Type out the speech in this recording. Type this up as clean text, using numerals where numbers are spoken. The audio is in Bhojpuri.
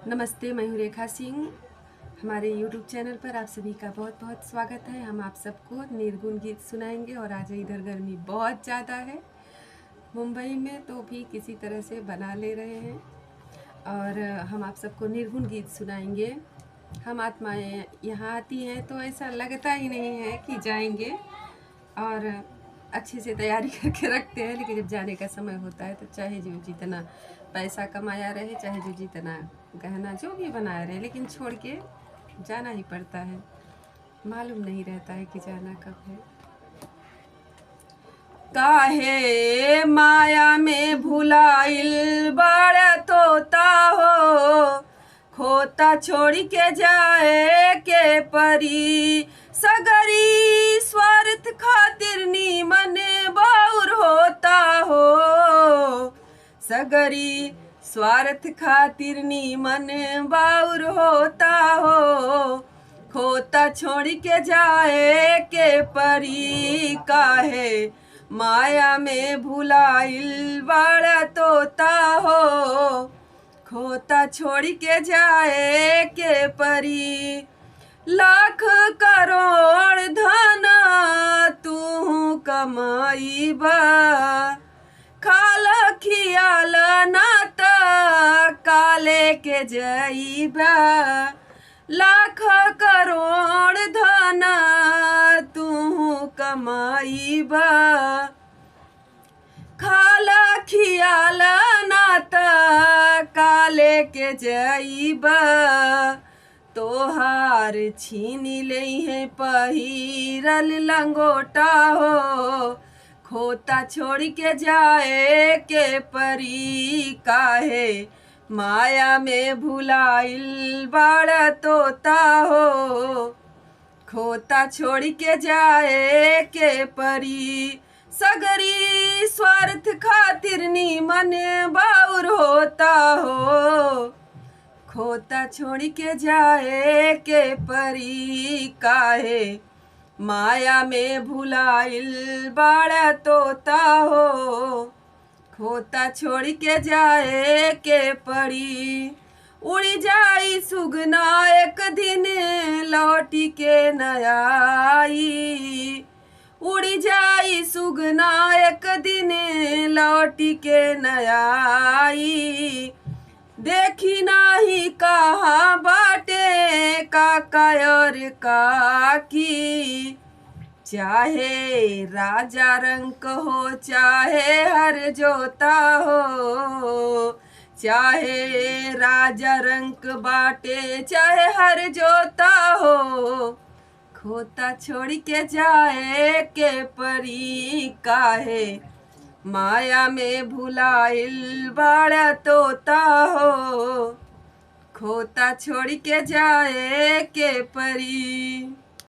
नमस्ते, मैं हूँ रेखा सिंह। हमारे YouTube चैनल पर आप सभी का बहुत बहुत स्वागत है। हम आप सबको निर्गुण गीत सुनाएंगे और आज इधर गर्मी बहुत ज़्यादा है मुंबई में, तो भी किसी तरह से बना ले रहे हैं और हम आप सबको निर्गुण गीत सुनाएंगे। हम आत्माएं यहाँ आती हैं तो ऐसा लगता ही नहीं है कि जाएंगे और अच्छे से तैयारी करके रखते हैं, लेकिन जब जाने का समय होता है तो चाहे जो जितना पैसा कमाया रहे, चाहे जो जितना गहना जो भी बनाया रहे, लेकिन छोड़ के जाना ही पड़ता है। मालूम नहीं रहता है कि जाना कब है। काहे माया में भुलाइल बड़ा तोता हो, खोता छोड़ के जाए के परी। सगरी स्वार्थ खातिर नीमन बाउर होता हो, सगरी स्वार्थ खातिर नीमन बाउर होता हो। खोता छोड़ के जाए के परी, काहे माया में भुलाइल बड़ा तोता हो, खोता छोड़ के जाए के परी। लाख करोड़ धन तू कमाईबा, खाल खियाल नात काले के जईबा। लाख करोड़ धन तू कमाईबा, खाल खियाल नात काले के जईबा। तोहार छीन ले है पहिरल लंगोटा हो, खोता छोड़ के जाए के परी। काहे माया में भुलाइल बड़ा तोता हो, खोता छोड़ के जाए के परी। सगरी स्वार्थ खातिर नीमन बाउर होता हो, खोता छोड़ के जाए के परी। काहे माया में भुलाइल बड़ा तोता हो, खोता छोड़ के जाए के परी। उड़ जाई सुगना एक दिन लौटी के न आई, उड़ जाई सुगना एक दिन लौटी के न आई। देखी नाही कहाँ बाटे काका और काकी, चाहे राजा रंक हो चाहे हर जोता हो। चाहे राजा रंक बाटे चाहे हर जोता हो, खोता छोड़ के जाए के परी। काहे माया में भुलाइल बड़ा तोता हो, खोता छोड़ के जाए के परी।